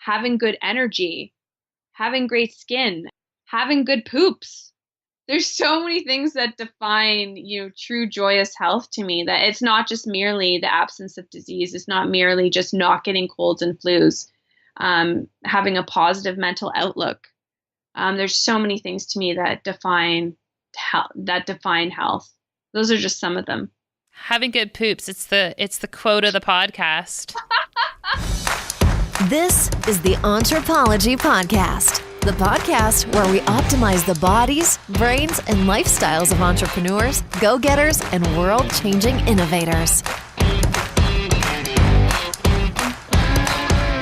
having good energy, having great skin, having good poops. There's so many things that define, true joyous health to me, that it's not just merely the absence of disease. It's not merely just not getting colds and flus, having a positive mental outlook. There's so many things to me that define health. Those are just some of them. Having good poops. It's the quote of the podcast. This is the Anthropology Podcast, the podcast where we optimize the bodies, brains, and lifestyles of entrepreneurs, go-getters, and world-changing innovators.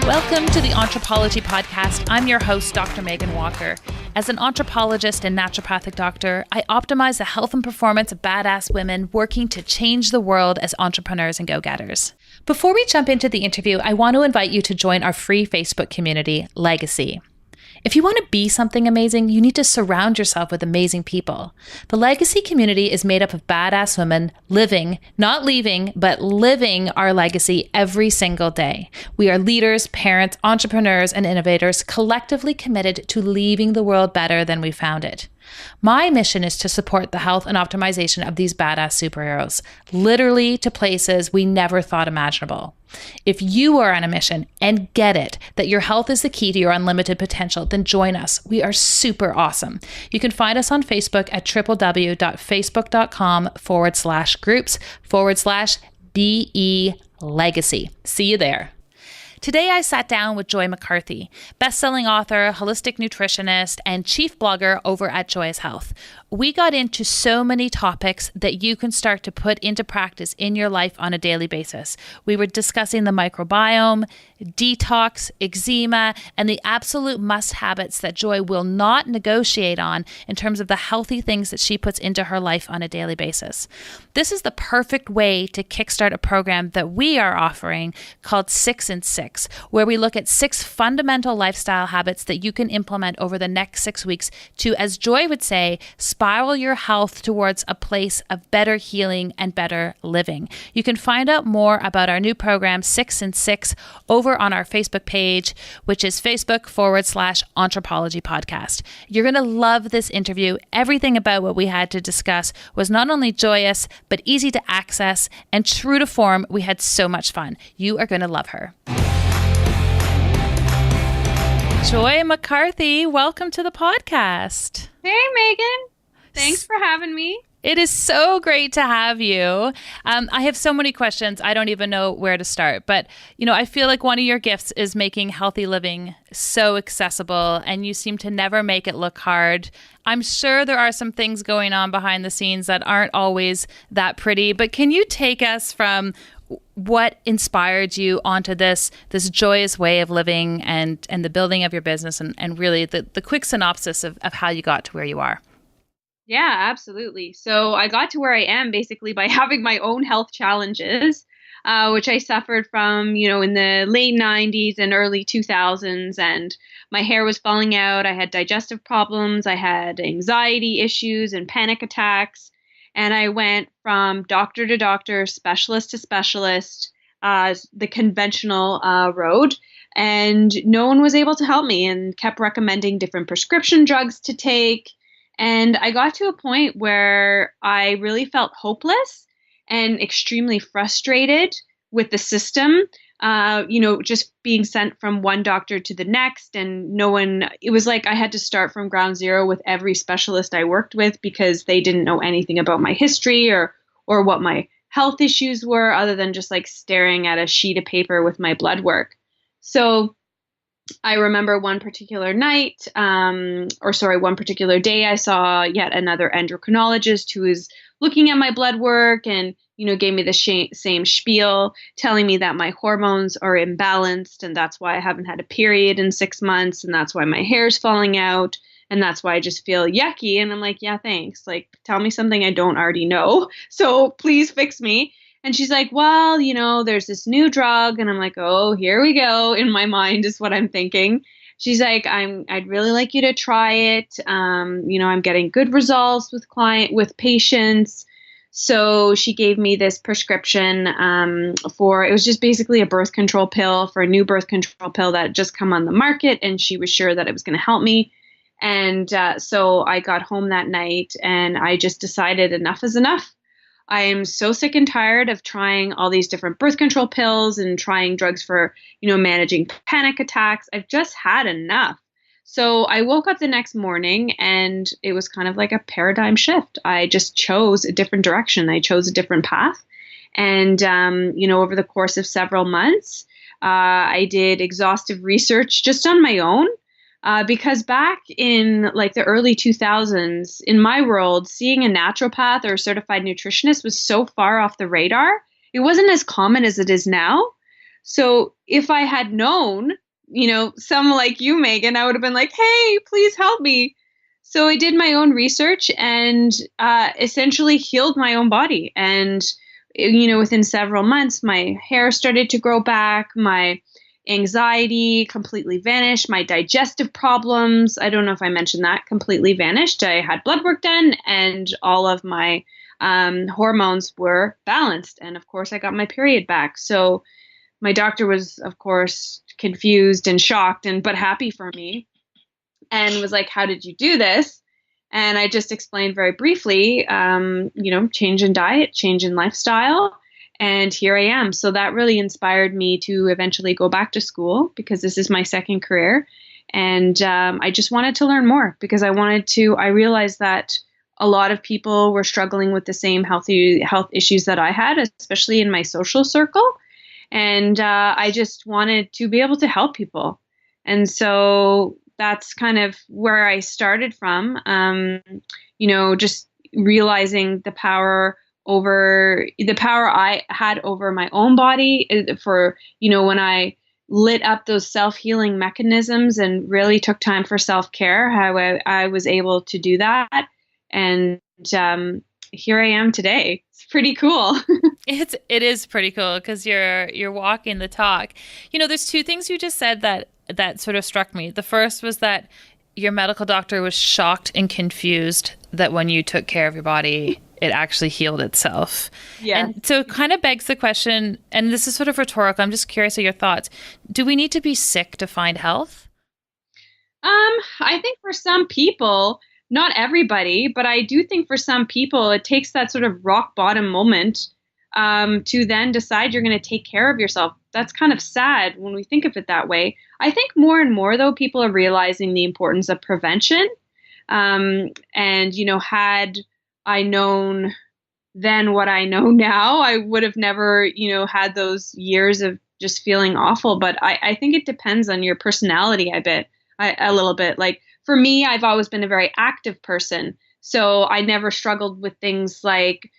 Welcome to the Anthropology Podcast. I'm your host, Dr. Megan Walker. As an anthropologist and naturopathic doctor, I optimize the health and performance of badass women working to change the world as entrepreneurs and go-getters. Before we jump into the interview, I want to invite you to join our free Facebook community, Legacy. If you want to be something amazing, you need to surround yourself with amazing people. The Legacy community is made up of badass women living, not leaving, but living our legacy every single day. We are leaders, parents, entrepreneurs, and innovators collectively committed to leaving the world better than we found it. My mission is to support the health and optimization of these badass superheroes, literally to places we never thought imaginable. If you are on a mission and get it, that your health is the key to your unlimited potential, then join us. We are super awesome. You can find us on Facebook at www.facebook.com/groups/BE Legacy. See you there. Today, I sat down with Joy McCarthy, best-selling author, holistic nutritionist, and chief blogger over at Joyous Health. We got into so many topics that you can start to put into practice in your life on a daily basis. We were discussing the microbiome, detox, eczema, and the absolute must habits that Joy will not negotiate on in terms of the healthy things that she puts into her life on a daily basis. This is the perfect way to kickstart a program that we are offering called 6 in 6, where we look at 6 fundamental lifestyle habits that you can implement over the next 6 weeks to, as Joy would say, spiral your health towards a place of better healing and better living. You can find out more about our new program, 6 in 6, over on our Facebook page, which is Facebook/Anthropology Podcast. You're going to love this interview. Everything about what we had to discuss was not only joyous, but easy to access and true to form. We had so much fun. You are going to love her. Joy McCarthy, welcome to the podcast. Hey, Megan. Thanks for having me. It is so great to have you. I have so many questions. I don't even know where to start. But, I feel like one of your gifts is making healthy living so accessible, and you seem to never make it look hard. I'm sure there are some things going on behind the scenes that aren't always that pretty. But can you take us from what inspired you onto this joyous way of living and the building of your business and really the quick synopsis of how you got to where you are? Yeah, absolutely. So I got to where I am basically by having my own health challenges, which I suffered from, in the late 90s and early 2000s. And my hair was falling out. I had digestive problems. I had anxiety issues and panic attacks. And I went from doctor to doctor, specialist to specialist, the conventional road. And no one was able to help me and kept recommending different prescription drugs to take. And I got to a point where I really felt hopeless and extremely frustrated with the system, just being sent from one doctor to the next. And it was like I had to start from ground zero with every specialist I worked with because they didn't know anything about my history or what my health issues were other than just like staring at a sheet of paper with my blood work. So I remember one particular day, I saw yet another endocrinologist who was looking at my blood work and, gave me the same spiel, telling me that my hormones are imbalanced and that's why I haven't had a period in 6 months and that's why my hair's falling out and that's why I just feel yucky. And I'm like, yeah, thanks. Like, tell me something I don't already know. So please fix me. And she's like, well, there's this new drug. And I'm like, oh, here we go. In my mind is what I'm thinking. She's like, I'd really like you to try it. I'm getting good results with patients. So she gave me this prescription it was just basically a birth control pill, for a new birth control pill that had just come on the market. And she was sure that it was going to help me. And so I got home that night and I just decided enough is enough. I am so sick and tired of trying all these different birth control pills and trying drugs for, managing panic attacks. I've just had enough. So I woke up the next morning and it was kind of like a paradigm shift. I just chose a different direction. I chose a different path. And, over the course of several months, I did exhaustive research just on my own. Because back in like the early 2000s, in my world, seeing a naturopath or a certified nutritionist was so far off the radar. It wasn't as common as it is now. So if I had known, some like you, Megan, I would have been like, hey, please help me. So I did my own research and essentially healed my own body. And, within several months, my hair started to grow back. My anxiety completely vanished. My digestive problems, I don't know if I mentioned that, completely vanished. I had blood work done and all of my hormones were balanced. And of course, I got my period back. So my doctor was, of course, confused and shocked but happy for me and was like, how did you do this? And I just explained very briefly, change in diet, change in lifestyle. And here I am. So that really inspired me to eventually go back to school because this is my second career. And I just wanted to learn more because I realized that a lot of people were struggling with the same health issues that I had, especially in my social circle. And I just wanted to be able to help people. And so that's kind of where I started from, just realizing the power I had over my own body for, when I lit up those self-healing mechanisms and really took time for self-care, how I was able to do that. And here I am today. It's pretty cool. It is pretty cool because you're walking the talk. There's two things you just said that sort of struck me. The first was that your medical doctor was shocked and confused that when you took care of your body, it actually healed itself. Yeah. And so it kind of begs the question, and this is sort of rhetorical, I'm just curious of your thoughts. Do we need to be sick to find health? I think for some people, not everybody, but I do think for some people, it takes that sort of rock bottom moment to then decide you're going to take care of yourself. That's kind of sad when we think of it that way. I think more and more, though, people are realizing the importance of prevention. And, had I known then what I know now, I would have never, had those years of just feeling awful. But I think it depends on your personality, a little bit. Like for me, I've always been a very active person. So I never struggled with things like,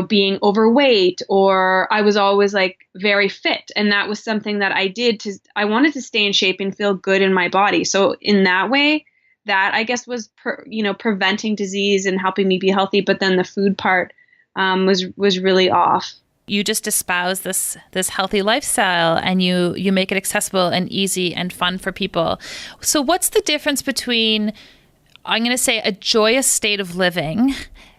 being overweight, or I was always like very fit. And that was something that I wanted to stay in shape and feel good in my body. So in that way, that I guess was, preventing disease and helping me be healthy. But then the food part was really off. You just espouse this healthy lifestyle and you make it accessible and easy and fun for people. So what's the difference between, I'm going to say, a joyous state of living,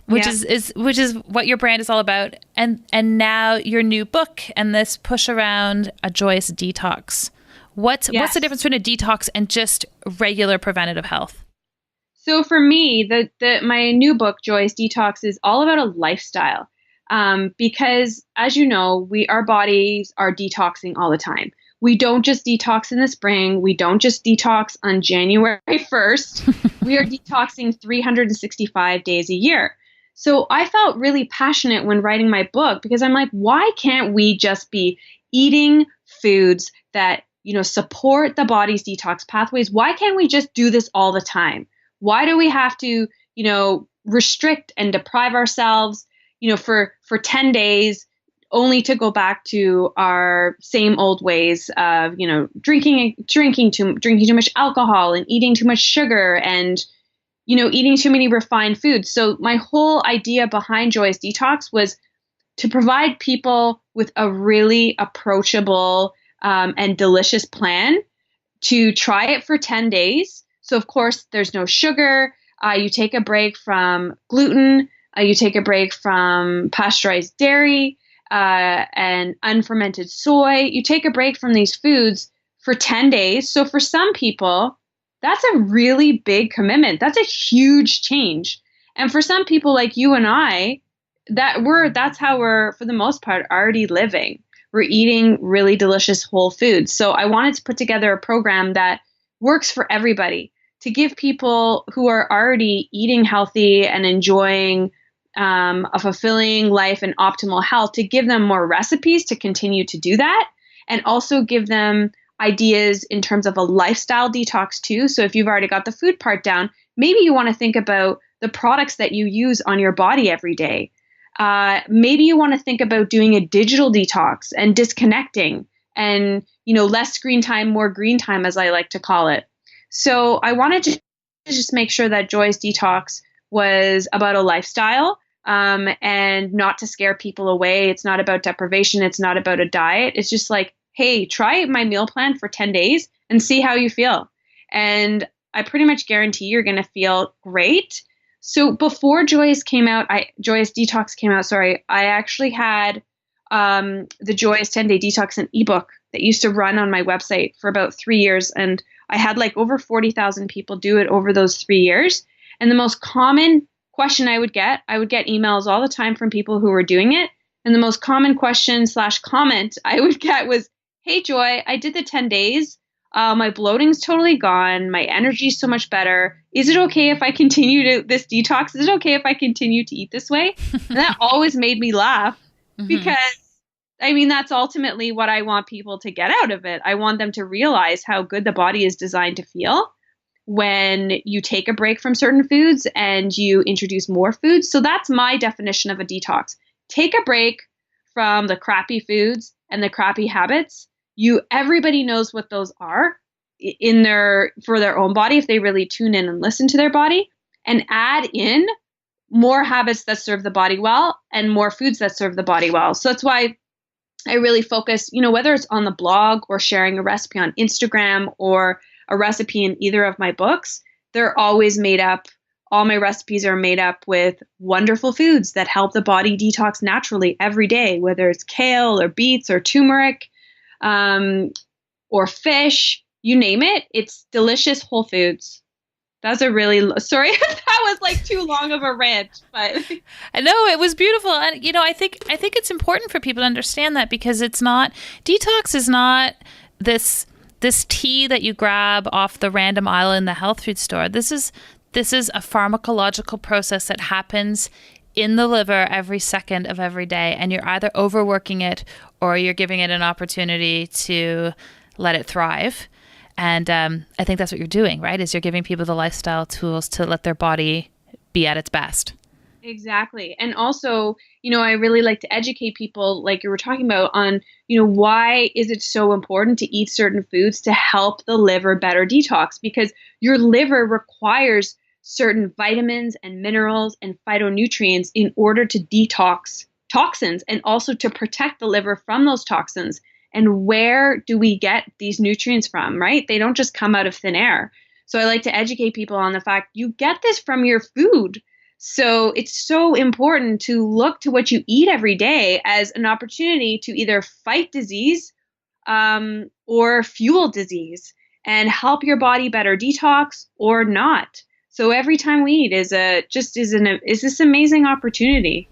which is what your brand is all about, and now your new book and this push around a joyous detox? What's the difference between a detox and just regular preventative health? So for me, my new book, Joyous Detox, is all about a lifestyle. Because as you know, our bodies are detoxing all the time. We don't just detox in the spring. We don't just detox on January 1st. We are detoxing 365 days a year. So I felt really passionate when writing my book because I'm like, why can't we just be eating foods that, support the body's detox pathways? Why can't we just do this all the time? Why do we have to, restrict and deprive ourselves, for 10 days, only to go back to our same old ways of, drinking too much alcohol and eating too much sugar and, eating too many refined foods. So my whole idea behind Joyous Detox was to provide people with a really approachable and delicious plan to try it for 10 days. So of course, there's no sugar. You take a break from gluten. You take a break from pasteurized dairy and unfermented soy. You take a break from these foods for 10 days. So for some people, that's a really big commitment. That's a huge change. And for some people like you and I, that's how we're, for the most part, already living. We're eating really delicious whole foods. So I wanted to put together a program that works for everybody, to give people who are already eating healthy and enjoying a fulfilling life and optimal health, to give them more recipes to continue to do that, and also give them ideas in terms of a lifestyle detox too. So if you've already got the food part down, maybe you want to think about the products that you use on your body every day. Maybe you want to think about doing a digital detox and disconnecting and, less screen time, more green time, as I like to call it. So I wanted to just make sure that Joy's Detox was about a lifestyle and not to scare people away. It's not about deprivation. It's not about a diet. It's just like, hey, try my meal plan for 10 days and see how you feel. And I pretty much guarantee you're going to feel great. So before Joyous Detox came out, I actually had the Joyous 10-Day Detox, an ebook that used to run on my website for about 3 years. And I had like over 40,000 people do it over those 3 years. And the most common question I would get emails all the time from people who were doing it. And the most common question/comment I would get was, hey, Joy, I did the 10 days. My bloating's totally gone. My energy's so much better. Is it okay if I continue this detox? Is it okay if I continue to eat this way? And that always made me laugh because, that's ultimately what I want people to get out of it. I want them to realize how good the body is designed to feel when you take a break from certain foods and you introduce more foods. So that's my definition of a detox. Take a break from the crappy foods and the crappy habits. Everybody knows what those are for their own body if they really tune in and listen to their body, and add in more habits that serve the body well and more foods that serve the body well. So that's why I really focus, whether it's on the blog or sharing a recipe on Instagram or a recipe in either of my books, they're always made up. All my recipes are made up with wonderful foods that help the body detox naturally every day, whether it's kale or beets or turmeric, or fish, you name it. It's delicious whole foods. That's sorry, that was like too long of a rant, but I know it was beautiful. And, I think it's important for people to understand that, because detox is not this tea that you grab off the random aisle in the health food store. This is a pharmacological process that happens in the liver every second of every day, and you're either overworking it or you're giving it an opportunity to let it thrive. And I think that's what you're doing, right? Is you're giving people the lifestyle tools to let their body be at its best. Exactly. And also, I really like to educate people, like you were talking about, on, why is it so important to eat certain foods to help the liver better detox? Because your liver requires certain vitamins and minerals and phytonutrients in order to detox toxins and also to protect the liver from those toxins. And where do we get these nutrients from, right? They don't just come out of thin air. So I like to educate people on the fact you get this from your food. So it's so important to look to what you eat every day as an opportunity to either fight disease or fuel disease and help your body better detox or not. So every time we eat is this amazing opportunity.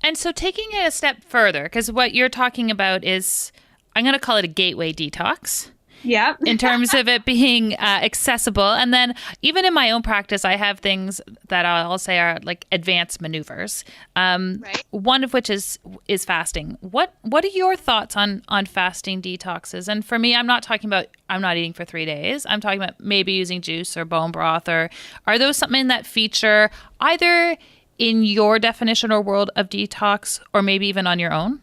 And so taking it a step further, because what you're talking about is, I'm going to call it a gateway detox. Yeah. In terms of it being accessible. And then even in my own practice, I have things that I'll say are like advanced maneuvers. Right. One of which is fasting. What are your thoughts on fasting detoxes? And for me, I'm not eating for 3 days. I'm talking about maybe using juice or bone broth, or are those something that feature either in your definition or world of detox, or maybe even on your own?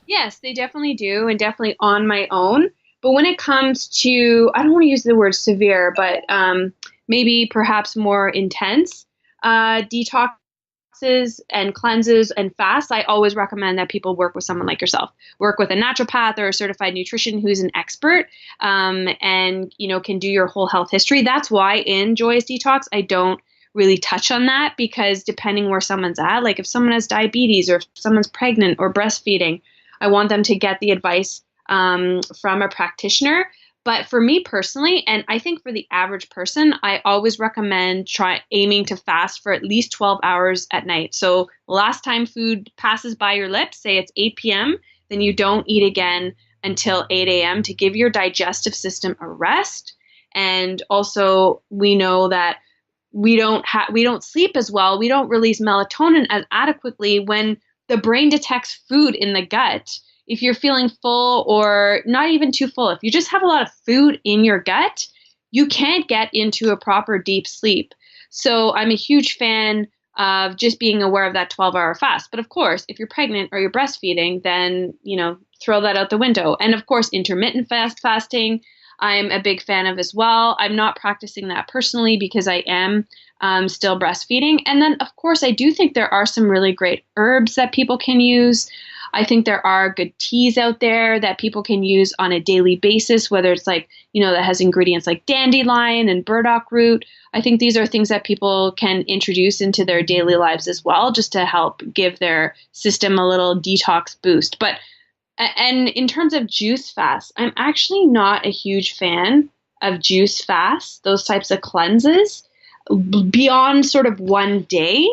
Yes, they definitely do, and definitely on my own. But when it comes to, I don't want to use the word severe, but maybe perhaps more intense detoxes and cleanses and fasts, I always recommend that people work with someone like yourself. Work with a naturopath or a certified nutrition who's an expert and can do your whole health history. That's why in Joyous Detox, I don't really touch on that, because depending where someone's at, like if someone has diabetes or if someone's pregnant or breastfeeding, I want them to get the advice from a practitioner. But for me personally, and I think for the average person, I always recommend aiming to fast for at least 12 hours at night. So last time food passes by your lips, say it's 8 p.m., then you don't eat again until 8 a.m. to give your digestive system a rest. And also we know that we don't sleep as well. We don't release melatonin as adequately when the brain detects food in the gut. If you're feeling full or not even too full, if you just have a lot of food in your gut, you can't get into a proper deep sleep. So I'm a huge fan of just being aware of that 12-hour fast. But of course, if you're pregnant or you're breastfeeding, then, throw that out the window. And of course, intermittent fasting, I'm a big fan of as well. I'm not practicing that personally because I am still breastfeeding. And then, of course, I do think there are some really great herbs that people can use. I think there are good teas out there that people can use on a daily basis, whether it's like, that has ingredients like dandelion and burdock root. I think these are things that people can introduce into their daily lives as well, just to help give their system a little detox boost. And in terms of juice fasts, I'm actually not a huge fan of juice fasts, those types of cleanses, beyond sort of one day.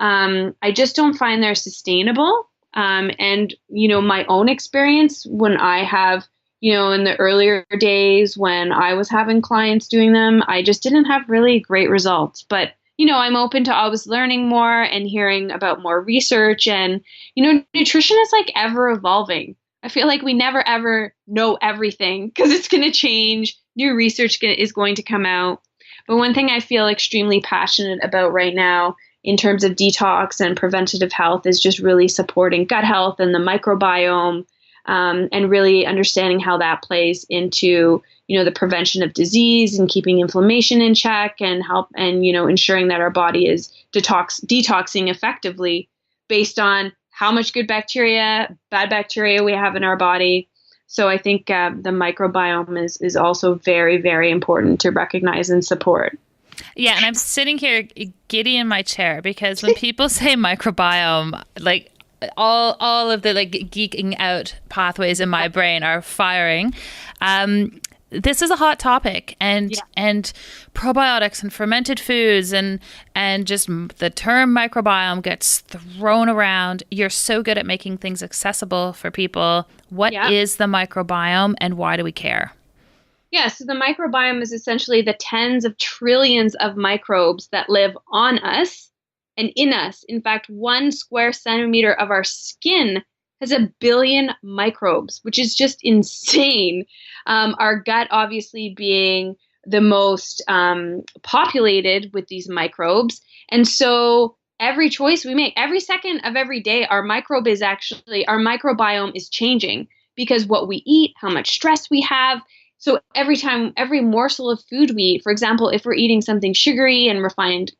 I just don't find they're sustainable. And, my own experience when I have, in the earlier days when I was having clients doing them, I just didn't have really great results. But, I'm open to always learning more and hearing about more research. And, nutrition is like ever evolving. I feel like we never, ever know everything because it's going to change. New research is going to come out. But one thing I feel extremely passionate about right now in terms of detox and preventative health is just really supporting gut health and the microbiome, and really understanding how that plays into, the prevention of disease and keeping inflammation in check and ensuring that our body is detoxing effectively based on how much good bacteria, bad bacteria we have in our body. So I think the microbiome is also very, very important to recognize and support. Yeah, and I'm sitting here giddy in my chair because when people say microbiome, like all of the like geeking out pathways in my brain are firing. This is a hot topic, and probiotics and fermented foods and just the term microbiome gets thrown around. You're so good at making things accessible for people. What is the microbiome and why do we care? Yeah, so the microbiome is essentially the tens of trillions of microbes that live on us and in us. In fact, 1 square centimeter of our skin has 1 billion microbes, which is just insane. Our gut obviously being the most populated with these microbes. And so every choice we make, every second of every day, our microbiome is changing because what we eat, how much stress we have. So every morsel of food we eat, for example, if we're eating something sugary and refined,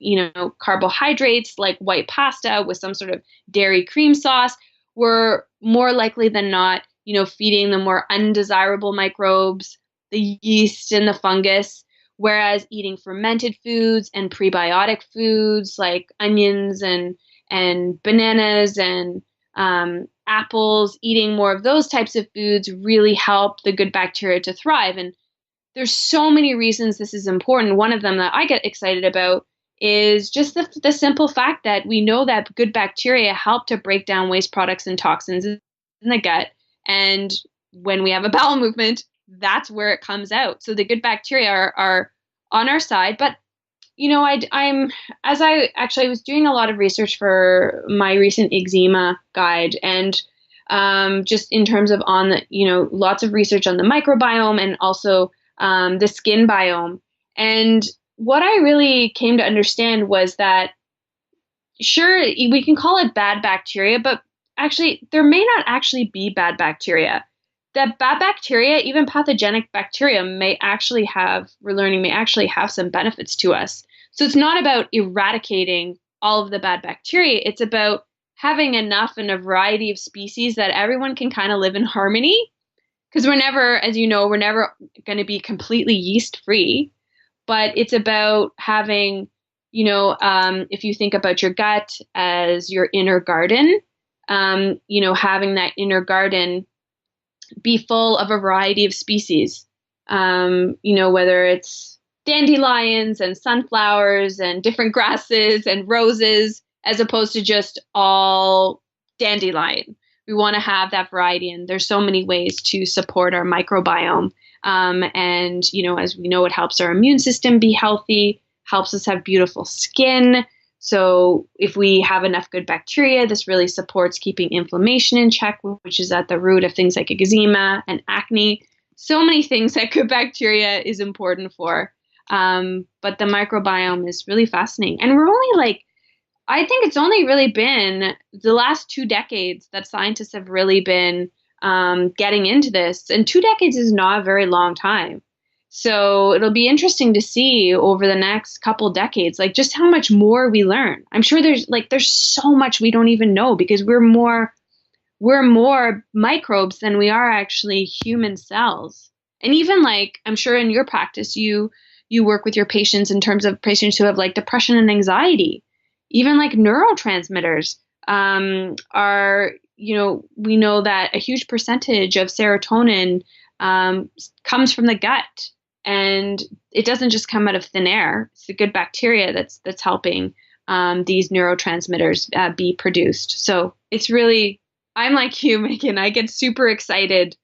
carbohydrates like white pasta with some sort of dairy cream sauce, we're more likely than not, feeding the more undesirable microbes, the yeast and the fungus. Whereas eating fermented foods and prebiotic foods like onions and bananas and apples, eating more of those types of foods really help the good bacteria to thrive. And there's so many reasons this is important. One of them that I get excited about is just the simple fact that we know that good bacteria help to break down waste products and toxins in the gut. And when we have a bowel movement, that's where it comes out. So the good bacteria are on our side. But I was doing a lot of research for my recent eczema guide, and just in terms of lots of research on the microbiome and also the skin biome. And what I really came to understand was that, sure, we can call it bad bacteria, but actually there may not actually be bad bacteria. That bad bacteria, even pathogenic bacteria, may actually have some benefits to us. So it's not about eradicating all of the bad bacteria. It's about having enough and a variety of species that everyone can kind of live in harmony. Because we're never going to be completely yeast free, but it's about having If you think about your gut as your inner garden, having that inner garden be full of a variety of species, whether it's dandelions and sunflowers and different grasses and roses, as opposed to just all dandelion. We want to have that variety, and there's so many ways to support our microbiome. As we know, it helps our immune system be healthy, helps us have beautiful skin. So if we have enough good bacteria, this really supports keeping inflammation in check, which is at the root of things like eczema and acne. So many things that good bacteria is important for. But the microbiome is really fascinating. And I think it's only really been the last 2 decades that scientists have really been getting into this. And 2 decades is not a very long time. So it'll be interesting to see over the next couple decades, like just how much more we learn. I'm sure there's so much we don't even know because we're more microbes than we are actually human cells. And even I'm sure in your practice, you work with your patients in terms of patients who have depression and anxiety, even neurotransmitters are, we know that a huge percentage of serotonin comes from the gut. And it doesn't just come out of thin air. It's the good bacteria that's helping these neurotransmitters be produced. So it's really, I'm like you, Megan. I get super excited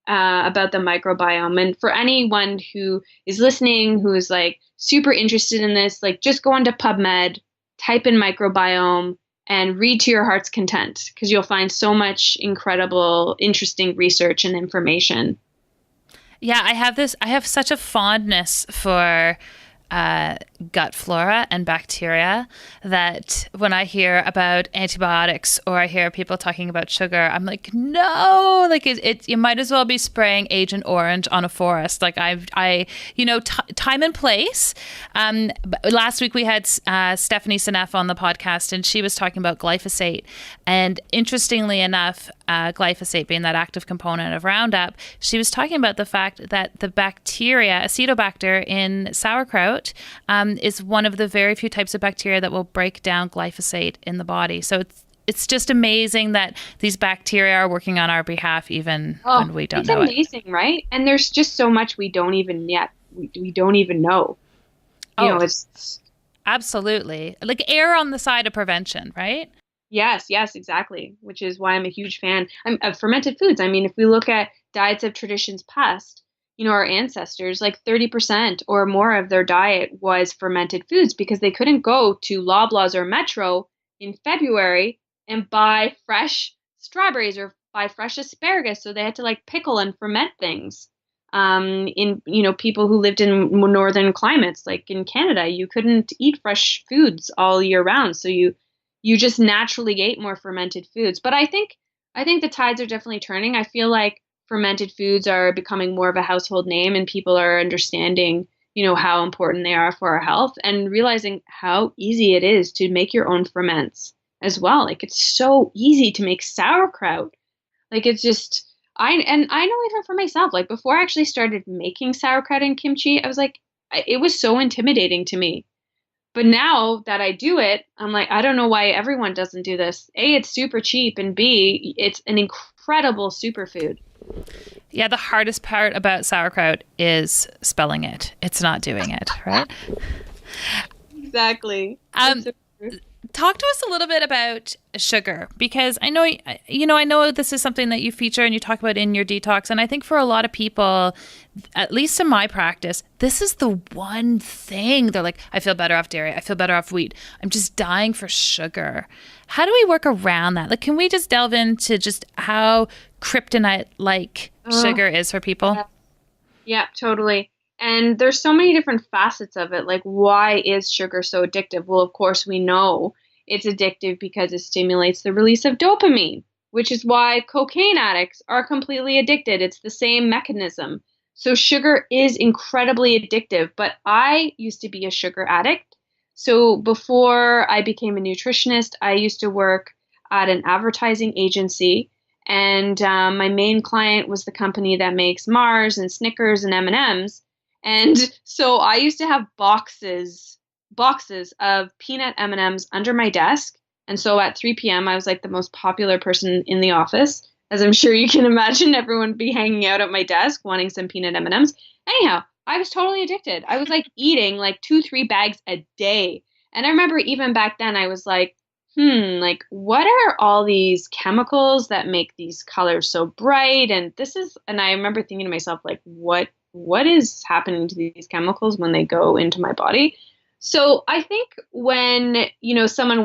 about the microbiome. And for anyone who is listening, who is super interested in this, just go onto PubMed, type in microbiome, and read to your heart's content because you'll find so much incredible, interesting research and information. Yeah, I have such a fondness for gut flora and bacteria that when I hear about antibiotics or I hear people talking about sugar, I'm like, no, you might as well be spraying Agent Orange on a forest. Time and place. Last week we had Stephanie Seneff on the podcast, and she was talking about glyphosate. And interestingly enough, glyphosate being that active component of Roundup, she was talking about the fact that the bacteria, Acetobacter in sauerkraut, is one of the very few types of bacteria that will break down glyphosate in the body. So it's just amazing that these bacteria are working on our behalf even when we don't know it. It's amazing, right? And there's just so much we don't even know. It's absolutely err on the side of prevention, right? Yes, exactly. Which is why I'm a huge fan of fermented foods. I mean, if we look at diets of traditions past, our ancestors, 30% or more of their diet was fermented foods because they couldn't go to Loblaws or Metro in February and buy fresh strawberries or buy fresh asparagus. So they had to pickle and ferment things. People who lived in northern climates, like in Canada, you couldn't eat fresh foods all year round. So you just naturally ate more fermented foods. But I think the tides are definitely turning. I feel like fermented foods are becoming more of a household name and people are understanding, how important they are for our health and realizing how easy it is to make your own ferments as well. It's so easy to make sauerkraut. It's just, I know even for myself, before I actually started making sauerkraut and kimchi, I was it was so intimidating to me. But now that I do it, I'm I don't know why everyone doesn't do this. A, it's super cheap, and B, it's an incredible superfood. Yeah, the hardest part about sauerkraut is spelling it. It's not doing it, right? Exactly. Talk to us a little bit about sugar, because I know this is something that you feature and you talk about in your detox. And I think for a lot of people, at least in my practice, this is the one thing they're I feel better off dairy. I feel better off wheat. I'm just dying for sugar. How do we work around that? Can we just delve into just how kryptonite-like sugar is for people? Yeah, totally. And there's so many different facets of it. Why is sugar so addictive? Well, of course, we know it's addictive because it stimulates the release of dopamine, which is why cocaine addicts are completely addicted. It's the same mechanism. So sugar is incredibly addictive, but I used to be a sugar addict. So before I became a nutritionist, I used to work at an advertising agency. And my main client was the company that makes Mars and Snickers and M&Ms. And so I used to have boxes boxes of peanut M&Ms under my desk. And so at 3 p.m., I was like the most popular person in the office. As I'm sure you can imagine, everyone would be hanging out at my desk wanting some peanut M&Ms. Anyhow, I was totally addicted. I was like eating like 2-3 bags a day. And I remember even back then I was like, like what are all these chemicals that make these colors so bright? And I remember thinking to myself, like, what is happening to these chemicals when they go into my body? So I think when, someone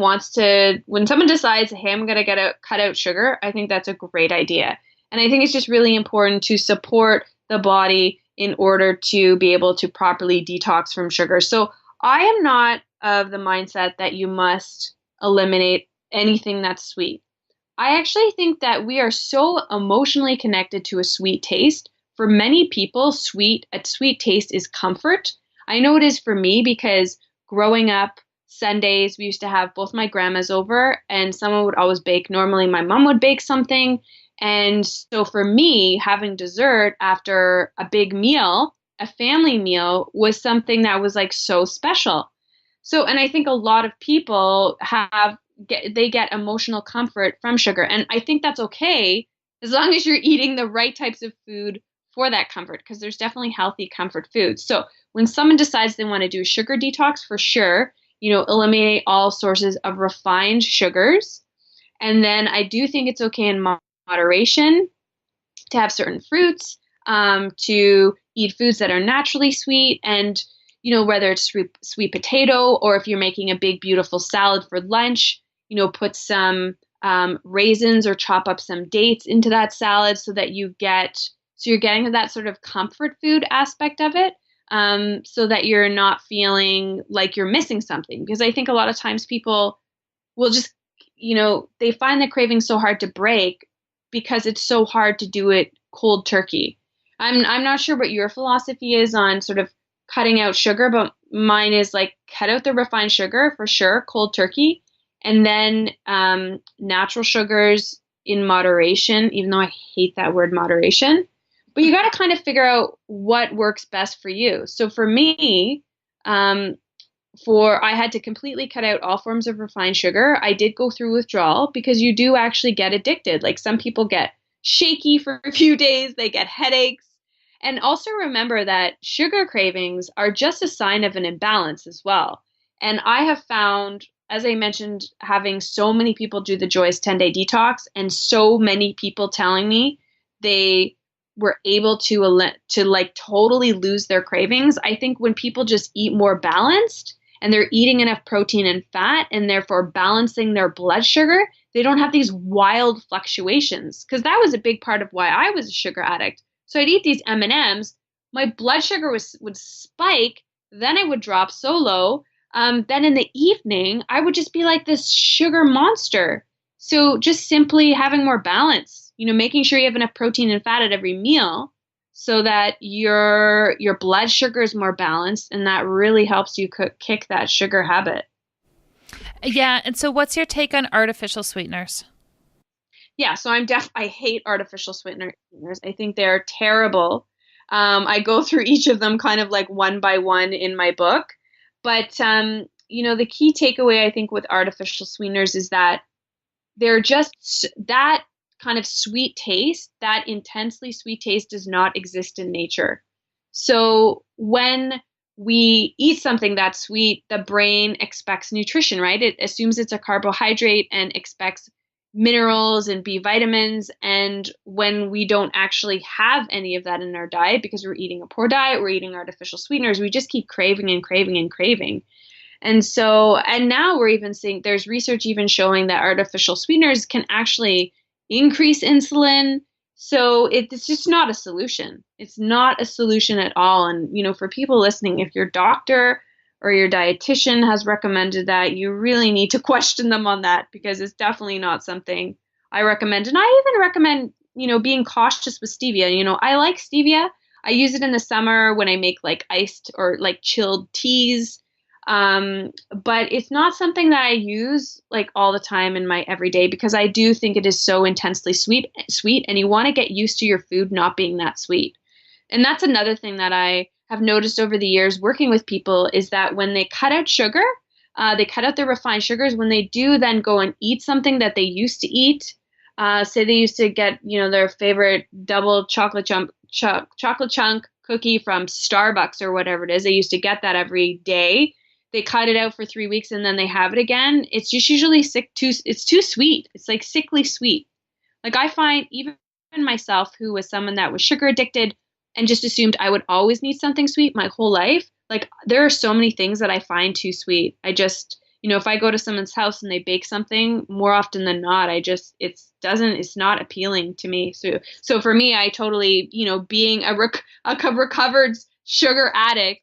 decides, hey, I'm going to cut out sugar, I think that's a great idea. And I think it's just really important to support the body in order to be able to properly detox from sugar. So I am not of the mindset that you must eliminate anything that's sweet. I actually think that we are so emotionally connected to a sweet taste. For many people, a sweet taste is comfort. I know it is for me because growing up, Sundays, we used to have both my grandmas over and someone would always bake. Normally, my mom would bake something. And so for me, having dessert after a big meal, a family meal, was something that was like so special. So, and I think a lot of people get emotional comfort from sugar. And I think that's okay as long as you're eating the right types of food for that comfort, because there's definitely healthy comfort foods. So when someone decides they want to do a sugar detox, for sure, eliminate all sources of refined sugars. And then I do think it's okay in moderation to have certain fruits, to eat foods that are naturally sweet, and whether it's sweet potato, or if you're making a big beautiful salad for lunch, put some raisins or chop up some dates into that salad so that you're getting that sort of comfort food aspect of it, so that you're not feeling like you're missing something. Because I think a lot of times people will just, they find the craving so hard to break because it's so hard to do it cold turkey. I'm not sure what your philosophy is on sort of cutting out sugar, but mine is like cut out the refined sugar for sure, cold turkey, and then natural sugars in moderation, even though I hate that word moderation. But you got to kind of figure out what works best for you. So for me, I had to completely cut out all forms of refined sugar. I did go through withdrawal because you do actually get addicted. Like some people get shaky for a few days, they get headaches. And also remember that sugar cravings are just a sign of an imbalance as well. And I have found, as I mentioned, having so many people do the Joy's 10-day detox and so many people telling me they were able to like totally lose their cravings. I think when people just eat more balanced and they're eating enough protein and fat and therefore balancing their blood sugar, they don't have these wild fluctuations. Because that was a big part of why I was a sugar addict. So I'd eat these M&Ms, my blood sugar would spike, then I would drop so low. Then in the evening, I would just be like this sugar monster. So just simply having more balance, making sure you have enough protein and fat at every meal so that your blood sugar is more balanced, and that really helps you kick that sugar habit. Yeah, and so what's your take on artificial sweeteners? Yeah, so I hate artificial sweeteners. I think they're terrible. I go through each of them kind of like one by one in my book. But, the key takeaway I think with artificial sweeteners is that they're just that kind of sweet taste, that intensely sweet taste does not exist in nature. So when we eat something that's sweet, the brain expects nutrition, right? It assumes it's a carbohydrate and expects minerals and B vitamins. And when we don't actually have any of that in our diet because we're eating a poor diet, we're eating artificial sweeteners, we just keep craving and craving and craving. And now we're even seeing, there's research even showing that artificial sweeteners can actually increase insulin. So it's just not a solution. It's not a solution at all. And, for people listening, if your doctor or your dietitian has recommended that, you really need to question them on that, because it's definitely not something I recommend. And I even recommend, being cautious with stevia. I like stevia. I use it in the summer when I make like iced or like chilled teas. But it's not something that I use like all the time in my everyday, because I do think it is so intensely sweet, and you want to get used to your food not being that sweet. And that's another thing that I have noticed over the years working with people is that when they cut out sugar, they cut out the refined sugars. When they do then go and eat something that they used to eat, say they used to get, their favorite double chocolate chunk cookie from Starbucks or whatever it is. They used to get that every day. They cut it out for 3 weeks and then they have it again. It's just usually it's too sweet. It's like sickly sweet. Like I find even myself, who was someone that was sugar addicted and just assumed I would always need something sweet my whole life. Like there are so many things that I find too sweet. I just, if I go to someone's house and they bake something, more often than not, it's not appealing to me. So for me, I totally, being a recovered sugar addict,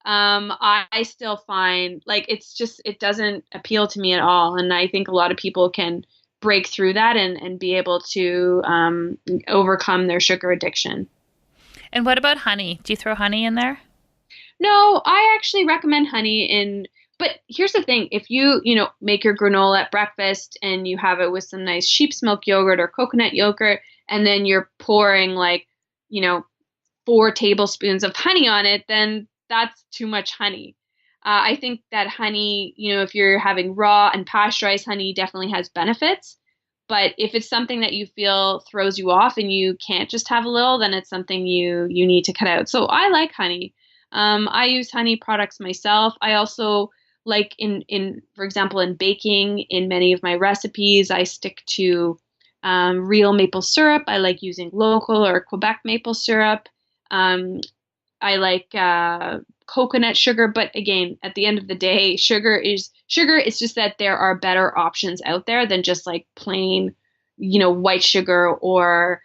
I still find like it doesn't appeal to me at all. And I think a lot of people can break through that and be able to overcome their sugar addiction. And what about honey? Do you throw honey in there? No, I actually recommend honey but here's the thing. If you, make your granola at breakfast and you have it with some nice sheep's milk yogurt or coconut yogurt, and then you're pouring 4 tablespoons of honey on it, then that's too much honey. I think that honey, if you're having raw and pasteurized honey, definitely has benefits. But if it's something that you feel throws you off and you can't just have a little, then it's something you need to cut out. So I like honey. I use honey products myself. I also like for example, in baking, in many of my recipes, I stick to real maple syrup. I like using local or Quebec maple syrup. I like coconut sugar, but again, at the end of the day, sugar is sugar. It's just that there are better options out there than just like plain, white sugar or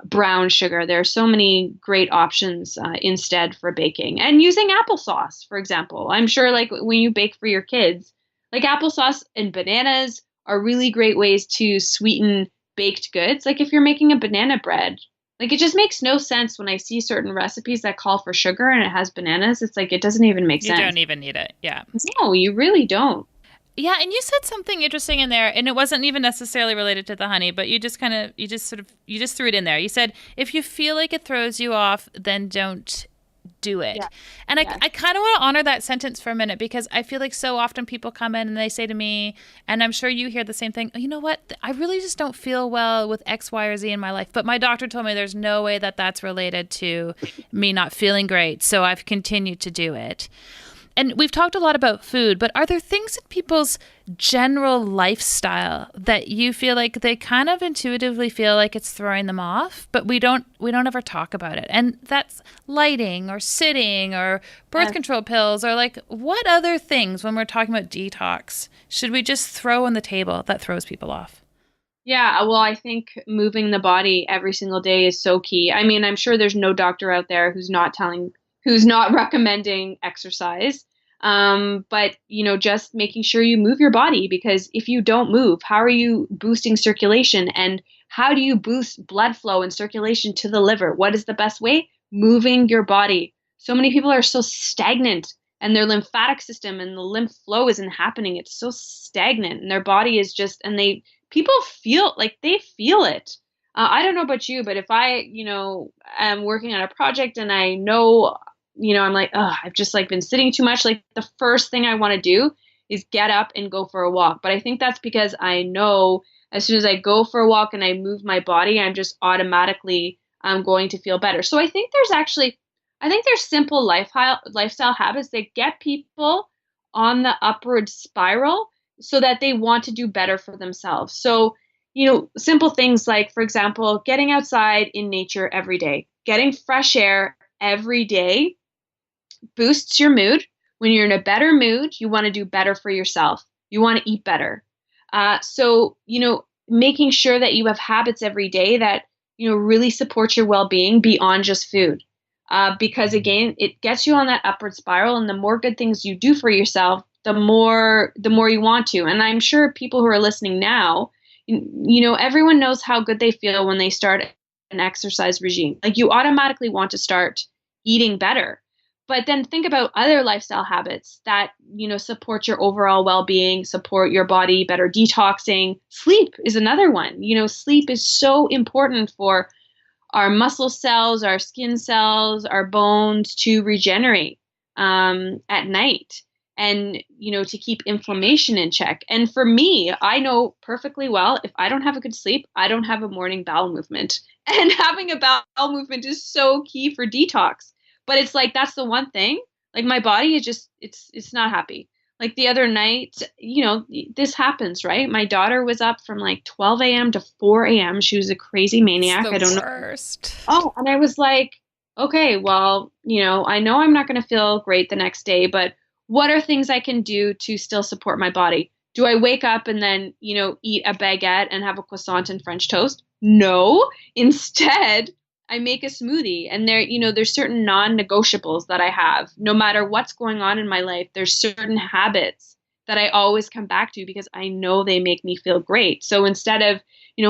brown sugar. There are so many great options instead for baking. And using applesauce, for example. I'm sure like when you bake for your kids, like applesauce and bananas are really great ways to sweeten baked goods. Like if you're making a banana bread, like it just makes no sense when I see certain recipes that call for sugar and it has bananas. It's like it doesn't even make sense. You don't even need it. Yeah. No, you really don't. Yeah, and you said something interesting in there, and it wasn't even necessarily related to the honey, but you just threw it in there. You said if you feel like it throws you off, then don't do it. Yeah. And I kind of want to honor that sentence for a minute, because I feel like so often people come in and they say to me, and I'm sure you hear the same thing, oh, you know what? I really just don't feel well with X, Y, or Z in my life. But my doctor told me there's no way that that's related to me not feeling great. So I've continued to do it. And we've talked a lot about food, but are there things in people's general lifestyle that you feel like they kind of intuitively feel like it's throwing them off, but we don't ever talk about it? And that's lighting or sitting or birth control pills, or like what other things when we're talking about detox should we just throw on the table that throws people off? Yeah, well, I think moving the body every single day is so key. I mean, I'm sure there's no doctor out there who's not recommending exercise. But, just making sure you move your body, because if you don't move, how are you boosting circulation? And how do you boost blood flow and circulation to the liver? What is the best way? Moving your body. So many people are so stagnant, and their lymphatic system and the lymph flow isn't happening. It's so stagnant, and their body is just, and people feel like they feel it. I don't know about you, but if I, am working on a project and I know, I'm like, oh, I've just like been sitting too much. Like the first thing I want to do is get up and go for a walk. But I think that's because I know as soon as I go for a walk and I move my body, I'm just automatically going to feel better. So I think there's simple lifestyle habits that get people on the upward spiral so that they want to do better for themselves. So, simple things like, for example, getting outside in nature every day, getting fresh air every day boosts your mood. When you're in a better mood, you want to do better for yourself. You want to eat better. So, making sure that you have habits every day that, really support your well-being beyond just food. Because again, it gets you on that upward spiral, and the more good things you do for yourself, the more you want to. And I'm sure people who are listening now, everyone knows how good they feel when they start an exercise regime. Like you automatically want to start eating better. But then think about other lifestyle habits that, support your overall well-being, support your body better. Detoxing. Sleep is another one. Sleep is so important for our muscle cells, our skin cells, our bones to regenerate at night and, to keep inflammation in check. And for me, I know perfectly well, if I don't have a good sleep, I don't have a morning bowel movement. And having a bowel movement is so key for detox. But it's like, that's the one thing, like my body is just, it's not happy. Like the other night, this happens, right? My daughter was up from like 12 a.m. to 4 a.m. She was a crazy maniac. It's I don't the worst. know. Oh, and I was like, okay, well, I know I'm not going to feel great the next day, but what are things I can do to still support my body? Do I wake up and then, eat a baguette and have a croissant and French toast? No. Instead, I make a smoothie, and there's certain non-negotiables that I have. No matter what's going on in my life, there's certain habits that I always come back to because I know they make me feel great. So instead of,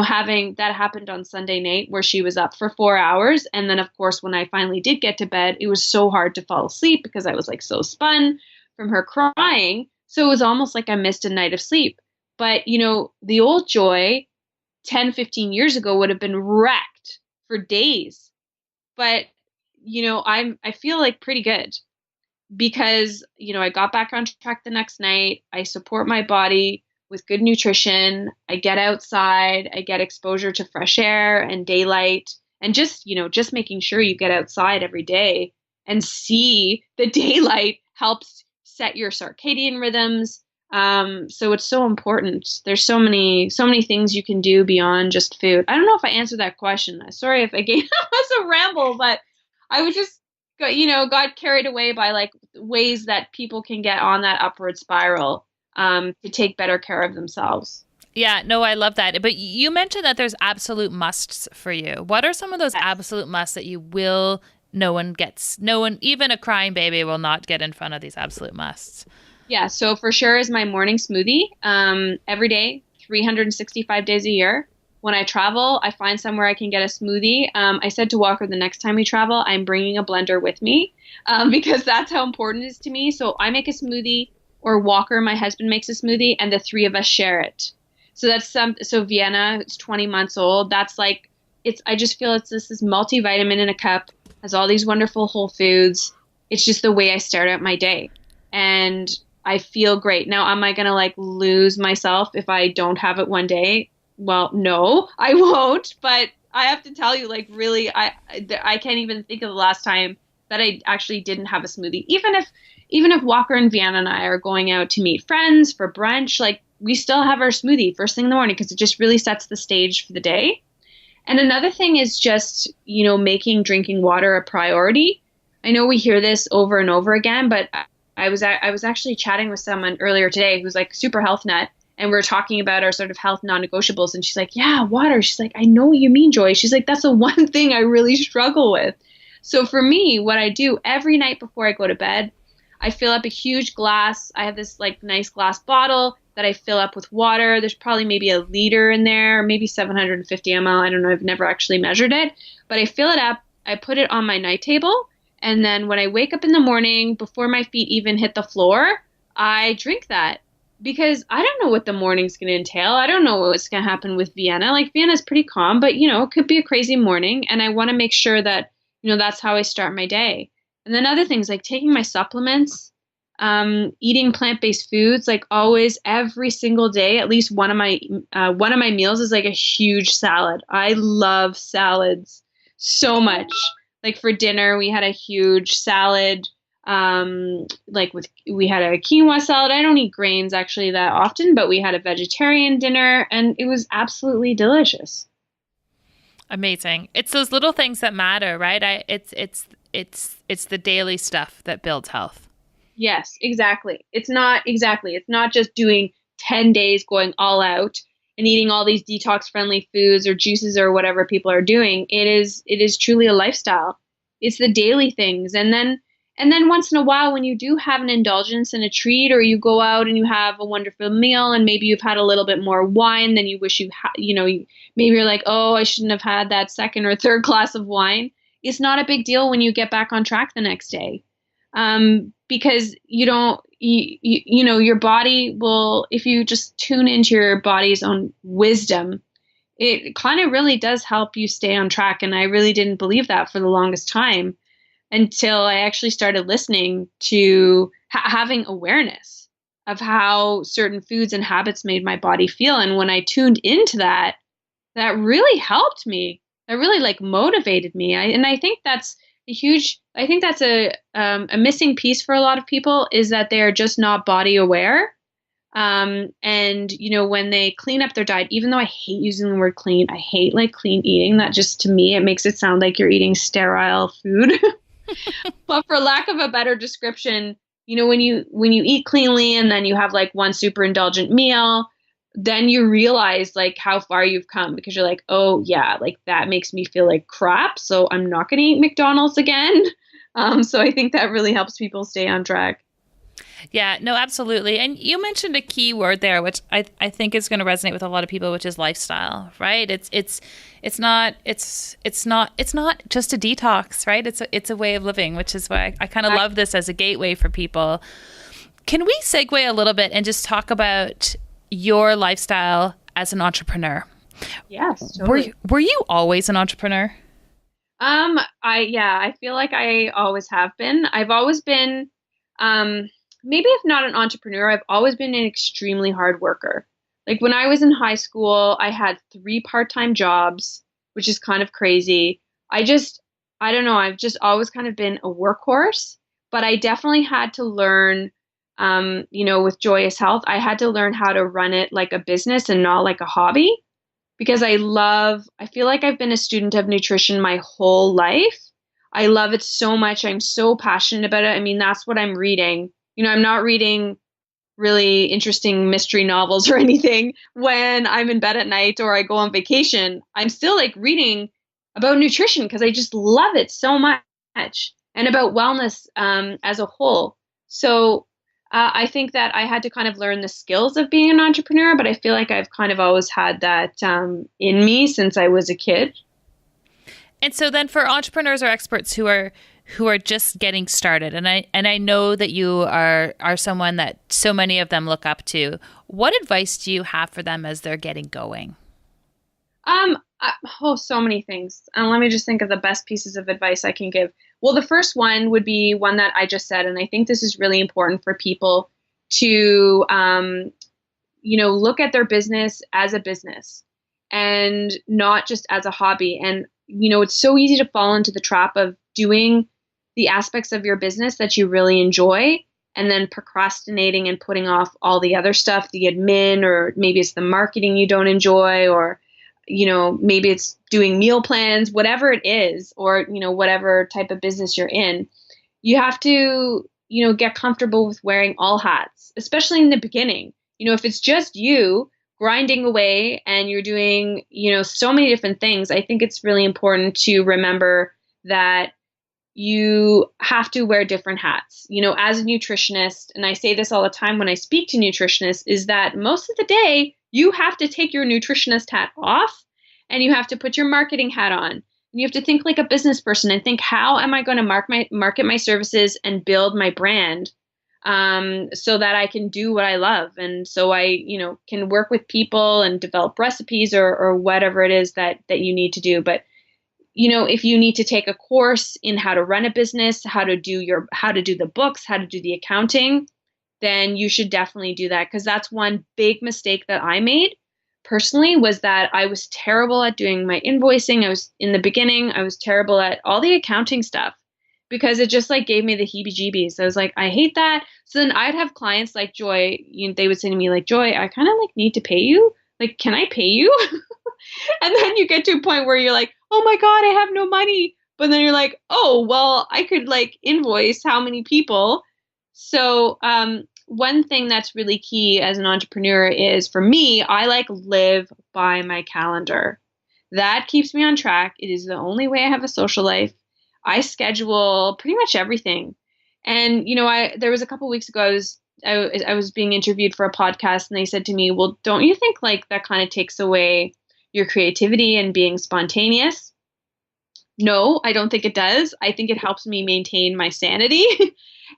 having that happened on Sunday night where she was up for 4 hours. And then of course, when I finally did get to bed, it was so hard to fall asleep because I was like so spun from her crying. So it was almost like I missed a night of sleep. But, the old Joy 10, 15 years ago would have been wrecked for days. But, I feel like pretty good because, I got back on track the next night. I support my body with good nutrition. I get outside. I get exposure to fresh air and daylight and just making sure you get outside every day and see the daylight helps set your circadian rhythms. So it's so important. There's so many things you can do beyond just food. I don't know if I answered that question. Sorry if I gave us a ramble, but I was just, got carried away by like ways that people can get on that upward spiral to take better care of themselves. Yeah, no, I love that. But you mentioned that there's absolute musts for you. What are some of those absolute musts that no one, even a crying baby will not get in front of these absolute musts? Yeah, so for sure is my morning smoothie every day, 365 days a year. When I travel, I find somewhere I can get a smoothie. I said to Walker, the next time we travel, I'm bringing a blender with me because that's how important it is to me. So I make a smoothie, or Walker, my husband, makes a smoothie, and the three of us share it. So so Vienna, it's 20 months old. That's like, I just feel it's this multivitamin in a cup, has all these wonderful whole foods. It's just the way I start out my day. And I feel great. Now, am I going to like lose myself if I don't have it one day? Well, no, I won't. But I have to tell you, like, really, I can't even think of the last time that I actually didn't have a smoothie. Even if Walker and Vienna and I are going out to meet friends for brunch, like we still have our smoothie first thing in the morning because it just really sets the stage for the day. And another thing is just, making drinking water a priority. I know we hear this over and over again, but I was actually chatting with someone earlier today who's like super health nut, and we were talking about our sort of health non-negotiables, and she's like, yeah, water. She's like, I know what you mean, Joy. She's like, that's the one thing I really struggle with. So for me, what I do every night before I go to bed, I fill up a huge glass. I have this like nice glass bottle that I fill up with water. There's probably maybe a liter in there, maybe 750 ml. I don't know. I've never actually measured it, but I fill it up. I put it on my night table. And then when I wake up in the morning, before my feet even hit the floor, I drink that because I don't know what the morning's going to entail. I don't know what's going to happen with Vienna. Like Vienna's pretty calm, but it could be a crazy morning. And I want to make sure that, that's how I start my day. And then other things like taking my supplements, eating plant-based foods, like always, every single day, at least one of my meals is like a huge salad. I love salads so much. Like for dinner, we had a huge salad. We had a quinoa salad. I don't eat grains actually that often, but we had a vegetarian dinner and it was absolutely delicious. Amazing. It's those little things that matter, right? It's the daily stuff that builds health. Yes, exactly. It's not just doing 10 days going all out and eating all these detox friendly foods or juices or whatever people are doing. It is truly a lifestyle. It's the daily things. And then once in a while, when you do have an indulgence and a treat, or you go out and you have a wonderful meal and maybe you've had a little bit more wine than you wish maybe you're like, oh, I shouldn't have had that second or third glass of wine. It's not a big deal when you get back on track the next day. Because your body will, if you just tune into your body's own wisdom, it kind of really does help you stay on track. And I really didn't believe that for the longest time until I actually started listening to having awareness of how certain foods and habits made my body feel. And when I tuned into that, that really helped me. That really like motivated me. And I think that's I think that's a missing piece for a lot of people, is that they are just not body aware. And when they clean up their diet, even though I hate using the word clean, I hate like clean eating. That just, to me, it makes it sound like you're eating sterile food. But for lack of a better description, when you eat cleanly and then you have like one super indulgent meal, then you realize like how far you've come, because you're like, oh yeah, like that makes me feel like crap, so I'm not going to eat McDonald's again. So I think that really helps people stay on track. Yeah, no, absolutely. And you mentioned a key word there, which I think is going to resonate with a lot of people, which is lifestyle, right? It's not just a detox, right? It's a way of living, which is why I kind of love this as a gateway for people. Can we segue a little bit and just talk about your lifestyle as an entrepreneur? Yes, totally. Were you always an entrepreneur? I feel like I always have been. I've always been, maybe if not an entrepreneur, I've always been an extremely hard worker. Like when I was in high school, I had 3 part-time jobs, which is kind of crazy. I don't know, I've just always kind of been a workhorse, but I definitely had to learn, with Joyous Health, I had to learn how to run it like a business and not like a hobby, because I feel like I've been a student of nutrition my whole life. I love it so much. I'm so passionate about it. I mean, that's what I'm reading. I'm not reading really interesting mystery novels or anything when I'm in bed at night or I go on vacation. I'm still like reading about nutrition because I just love it so much, and about wellness as a whole. So I think that I had to kind of learn the skills of being an entrepreneur, but I feel like I've kind of always had that in me since I was a kid. And so then for entrepreneurs or experts who are just getting started, and I know that you are someone that so many of them look up to, what advice do you have for them as they're getting going? So many things. Let me just think of the best pieces of advice I can give. Well, the first one would be one that I just said, and I think this is really important for people to, look at their business as a business and not just as a hobby. And, it's so easy to fall into the trap of doing the aspects of your business that you really enjoy and then procrastinating and putting off all the other stuff, the admin, or maybe it's the marketing you don't enjoy, or maybe it's doing meal plans, whatever it is, or, whatever type of business you're in. You have to, get comfortable with wearing all hats, especially in the beginning. If it's just you grinding away and you're doing, so many different things, I think it's really important to remember that you have to wear different hats. As a nutritionist, and I say this all the time when I speak to nutritionists, is that most of the day you have to take your nutritionist hat off and you have to put your marketing hat on. And you have to think like a business person and think, how am I going to market my services and build my brand so that I can do what I love, and so I, can work with people and develop recipes or whatever it is that you need to do. But if you need to take a course in how to run a business, how to do the books, how to do the accounting, then you should definitely do that. Because that's one big mistake that I made personally, was that I was terrible at doing my invoicing. In the beginning, I was terrible at all the accounting stuff because it just like gave me the heebie-jeebies. I was like, I hate that. So then I'd have clients like Joy, they would say to me like, Joy, I kind of like need to pay you. Like, can I pay you? And then you get to a point where you're like, oh my God, I have no money. But then you're like, oh, well, I could like invoice how many people. So one thing that's really key as an entrepreneur is, for me, I like live by my calendar. That keeps me on track. It is the only way I have a social life. I schedule pretty much everything. And, there was a couple weeks ago, I was being interviewed for a podcast, and they said to me, well, don't you think like that kind of takes away your creativity and being spontaneous? No, I don't think it does. I think it helps me maintain my sanity.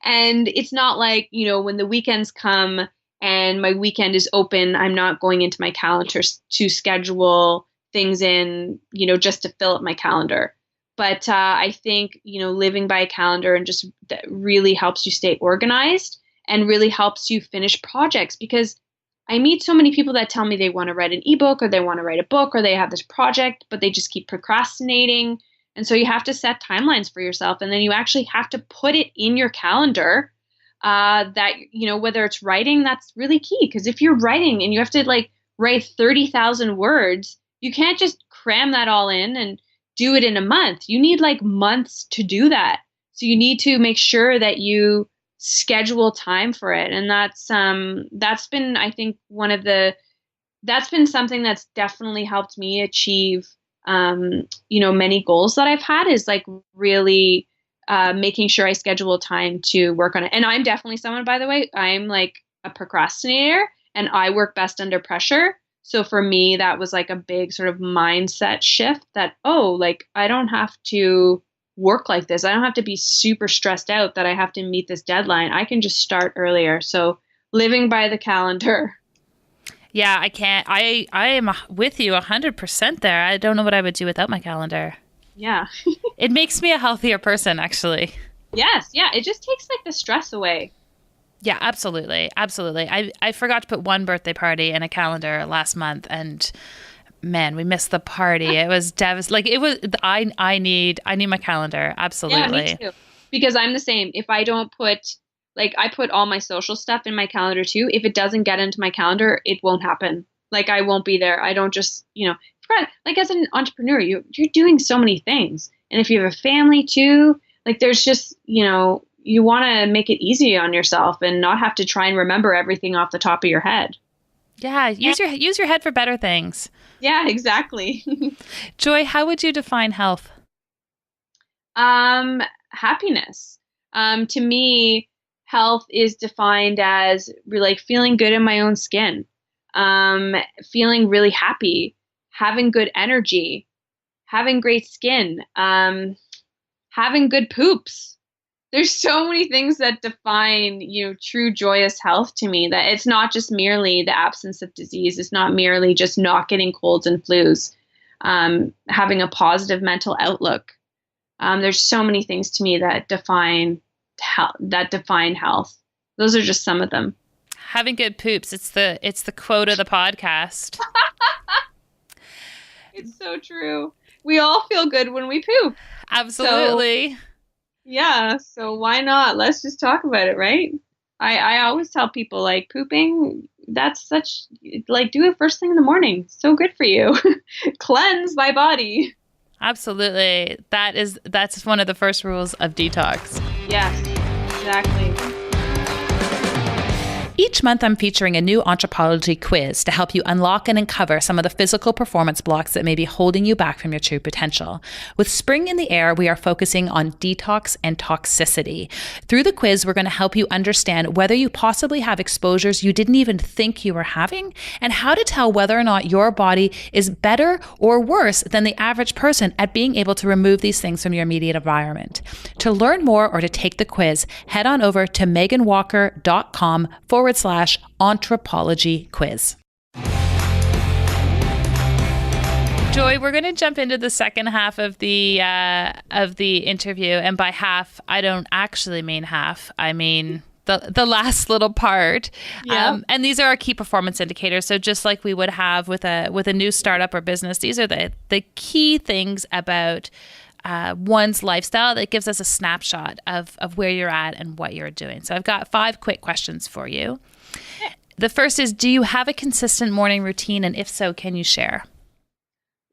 And it's not like, when the weekends come and my weekend is open, I'm not going into my calendar to schedule, things in, just to fill up my calendar. But I think, living by a calendar and just that really helps you stay organized and really helps you finish projects, because I meet so many people that tell me they want to write an ebook or they want to write a book or they have this project, but they just keep procrastinating. And so you have to set timelines for yourself. And then you actually have to put it in your calendar that, whether it's writing, that's really key. Because if you're writing and you have to like write 30,000 words, you can't just cram that all in and do it in a month. You need like months to do that. So you need to make sure that you schedule time for it. And that's been, I think, that's been something that's definitely helped me achieve, many goals that I've had, is like really making sure I schedule time to work on it. And I'm definitely someone, by the way, I'm like a procrastinator and I work best under pressure. So for me, that was like a big sort of mindset shift that, I don't have to work like this. I don't have to be super stressed out that I have to meet this deadline. I can just start earlier. So living by the calendar. Yeah, I can't. I am with you 100% there. I don't know what I would do without my calendar. Yeah. It makes me a healthier person, actually. Yes. Yeah. It just takes like the stress away. Yeah, absolutely. Absolutely. I forgot to put one birthday party in a calendar last month, and man, we missed the party. It was devastating. Like it was, I need my calendar. Absolutely. Yeah, me too. Because I'm the same. If I don't put, I put all my social stuff in my calendar too. If it doesn't get into my calendar, it won't happen. Like I won't be there. I don't just, like as an entrepreneur, you're doing so many things. And if you have a family too, like there's just, you want to make it easy on yourself and not have to try and remember everything off the top of your head. Yeah, use your head for better things. Yeah, exactly. Joy, how would you define health? Happiness. To me, health is defined as like feeling good in my own skin, feeling really happy, having good energy, having great skin, having good poops. There's so many things that define, true joyous health to me, that it's not just merely the absence of disease. It's not merely just not getting colds and flus, having a positive mental outlook. There's so many things to me that define health. Those are just some of them. Having good poops. It's the quote of the podcast. It's so true. We all feel good when we poop. Absolutely. So, yeah. So why not? Let's just talk about it, right? I always tell people like pooping, that's such like do it first thing in the morning. So good for you. Cleanse my body. Absolutely. That's one of the first rules of detox. Yes, exactly. Each month, I'm featuring a new Anthropology quiz to help you unlock and uncover some of the physical performance blocks that may be holding you back from your true potential. With spring in the air, we are focusing on detox and toxicity. Through the quiz, we're going to help you understand whether you possibly have exposures you didn't even think you were having, and how to tell whether or not your body is better or worse than the average person at being able to remove these things from your immediate environment. To learn more or to take the quiz, head on over to meganwalker.com/anthropology quiz. Joy, we're going to jump into the second half of the interview, and by half, I don't actually mean half. I mean the last little part. Yeah. And these are our key performance indicators. So just like we would have with a new startup or business, these are the key things about one's lifestyle that gives us a snapshot of where you're at and what you're doing. So I've got 5 quick questions for you. The first is, do you have a consistent morning routine? And if so, can you share?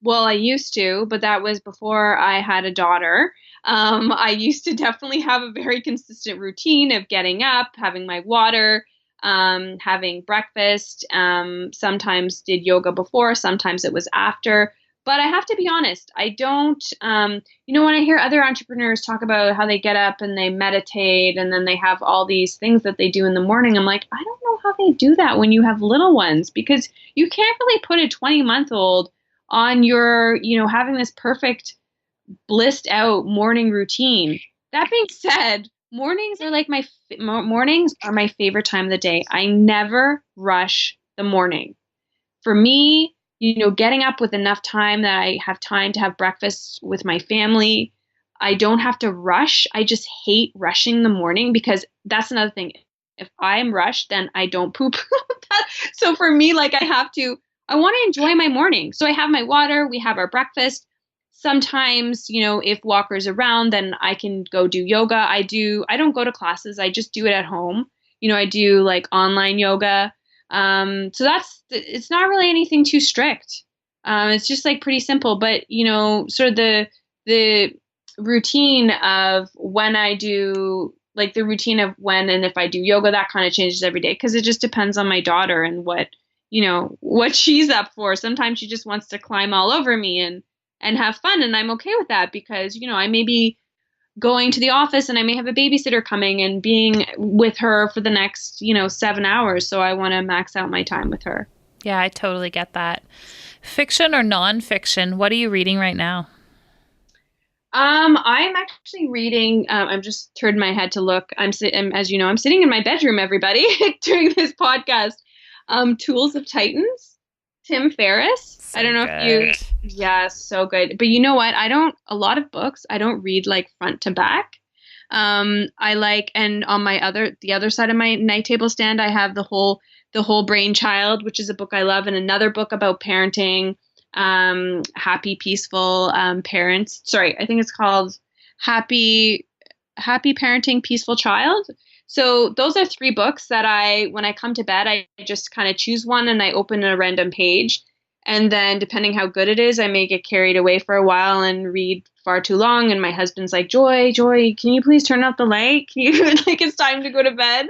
Well, I used to, but that was before I had a daughter. I used to definitely have a very consistent routine of getting up, having my water, having breakfast, sometimes did yoga before, sometimes it was after. But I have to be honest, I don't, when I hear other entrepreneurs talk about how they get up and they meditate and then they have all these things that they do in the morning, I'm like, I don't know how they do that when you have little ones, because you can't really put a 20-month-old on your, having this perfect blissed out morning routine. That being said, mornings are like mornings are my favorite time of the day. I never rush the morning. For me, getting up with enough time that I have time to have breakfast with my family. I don't have to rush. I just hate rushing the morning because that's another thing. If I'm rushed, then I don't poop. So for me, like I want to enjoy my morning. So I have my water, we have our breakfast. Sometimes, if Walker's around, then I can go do yoga. I don't go to classes. I just do it at home. I do like online yoga. So it's not really anything too strict. It's just like pretty simple, but sort of the routine of when I do like the routine of when and if I do yoga, that kind of changes every day because it just depends on my daughter and what she's up for. Sometimes she just wants to climb all over me and have fun, and I'm okay with that because I may be going to the office and I may have a babysitter coming and being with her for the next 7 hours, so I want to max out my time with her. Yeah, I totally get that. Fiction or nonfiction, what are you reading right now? I'm actually reading, I'm just turned my head to look. As you know, I'm sitting in my bedroom, everybody, doing this podcast. Tools of Titans, Tim Ferriss. So I don't know if yeah, so good. But you know what? A lot of books, I don't read like front to back. I like, and on the other side of my night table stand, I have the whole Brain Child, which is a book I love, and another book about parenting, happy, peaceful, parents. Sorry, I think it's called Happy Parenting, Peaceful Child. So those are 3 books that when I come to bed, I just kind of choose one and I open a random page. And then depending how good it is, I may get carried away for a while and read far too long. And my husband's like, Joy, can you please turn off the light? Can you, like, it's time to go to bed.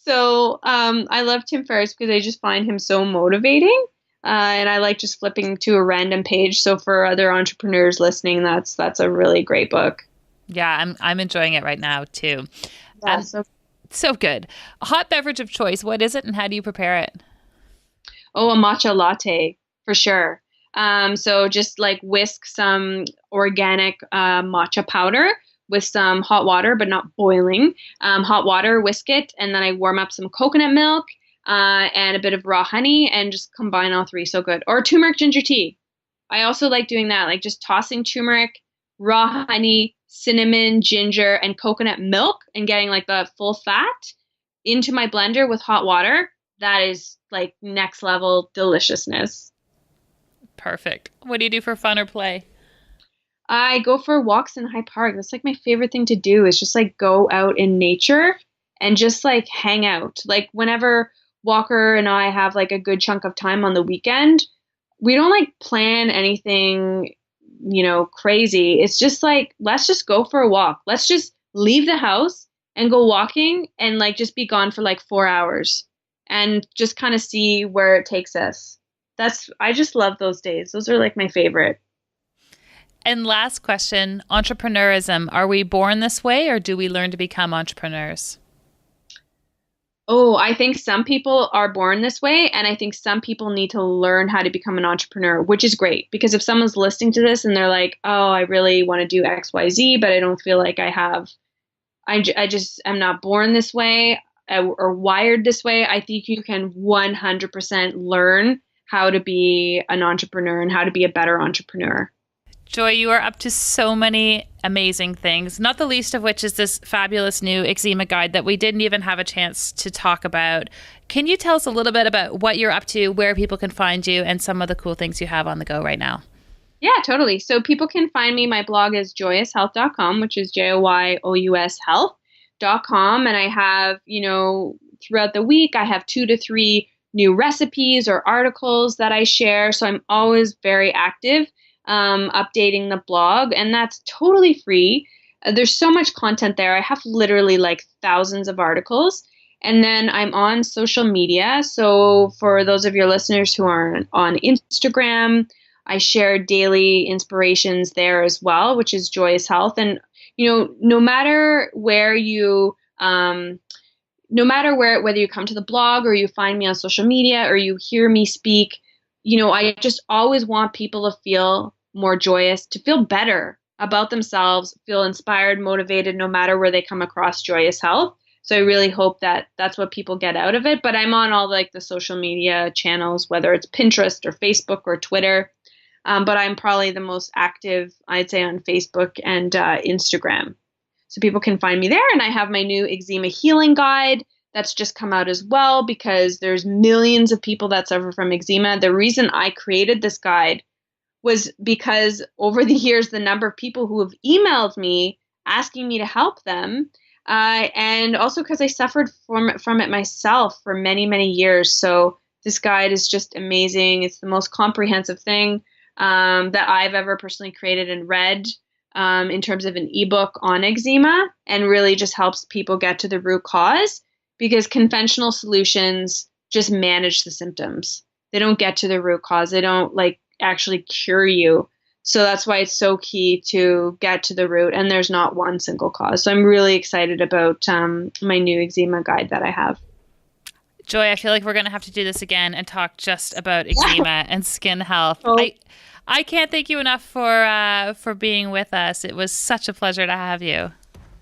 So I love Tim Ferriss because I just find him so motivating. And I like just flipping to a random page. So for other entrepreneurs listening, that's a really great book. Yeah, I'm enjoying it right now too. Yeah, so good. A hot beverage of choice. What is it and how do you prepare it? Oh, a matcha latte for sure. So just like whisk some organic matcha powder with some hot water, but not boiling. Hot water, whisk it, and then I warm up some coconut milk and a bit of raw honey and just combine all 3. So good. Or turmeric ginger tea. I also like doing that, like just tossing turmeric, raw honey, cinnamon, ginger, and coconut milk and getting like the full fat into my blender with hot water. That is like next level deliciousness. Perfect. What do you do for fun or play? I go for walks in High Park. That's like my favorite thing to do is just like go out in nature and just like hang out. Like whenever Walker and I have like a good chunk of time on the weekend, we don't like plan anything, crazy. It's just like, let's just go for a walk. Let's just leave the house and go walking and like just be gone for like 4 hours and just kind of see where it takes us. I just love those days. Those are like my favorite. And last question, entrepreneurism. Are we born this way or do we learn to become entrepreneurs? Oh, I think some people are born this way, and I think some people need to learn how to become an entrepreneur, which is great. Because if someone's listening to this and they're like, oh, I really want to do X, Y, Z, but I don't feel like I just am not born this way or wired this way, I think you can 100% learn how to be an entrepreneur and how to be a better entrepreneur. Joy, you are up to so many amazing things, not the least of which is this fabulous new eczema guide that we didn't even have a chance to talk about. Can you tell us a little bit about what you're up to, where people can find you, and some of the cool things you have on the go right now? Yeah, totally. So people can find me. My blog is joyoushealth.com, which is JOYOUS health.com. And I have, throughout the week, I have 2 to 3 new recipes or articles that I share. So I'm always very active. Updating the blog, and that's totally free. There's so much content there. I have literally like thousands of articles. And then I'm on social media. So for those of your listeners who are on Instagram, I share daily inspirations there as well, which is Joyous Health. And, no matter where whether you come to the blog or you find me on social media or you hear me speak, I just always want people to feel more joyous, to feel better about themselves, feel inspired, motivated, no matter where they come across Joyous Health. So I really hope that that's what people get out of it. But I'm on all like the social media channels, whether it's Pinterest or Facebook or Twitter. But I'm probably the most active, I'd say, on Facebook and Instagram. So people can find me there. And I have my new eczema healing guide that's just come out as well, because there's millions of people that suffer from eczema. The reason I created this guide was because over the years, the number of people who have emailed me asking me to help them, and also because I suffered from it myself for many, many years. So this guide is just amazing. It's the most comprehensive thing that I've ever personally created and read in terms of an ebook on eczema, and really just helps people get to the root cause, because conventional solutions just manage the symptoms. They don't get to the root cause. They don't like actually cure you. So that's why it's so key to get to the root, and there's not one single cause. So I'm really excited about my new eczema guide that I have. Joy, I feel like we're going to have to do this again and talk just about eczema and skin health. Oh. I can't thank you enough for being with us. It was such a pleasure to have you.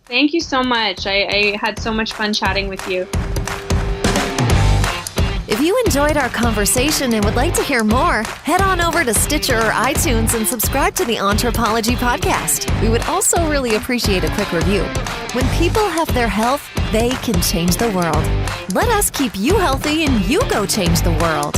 Thank you so much. I had so much fun chatting with you. If you enjoyed our conversation and would like to hear more, head on over to Stitcher or iTunes and subscribe to the Anthropology Podcast. We would also really appreciate a quick review. When people have their health, they can change the world. Let us keep you healthy and you go change the world.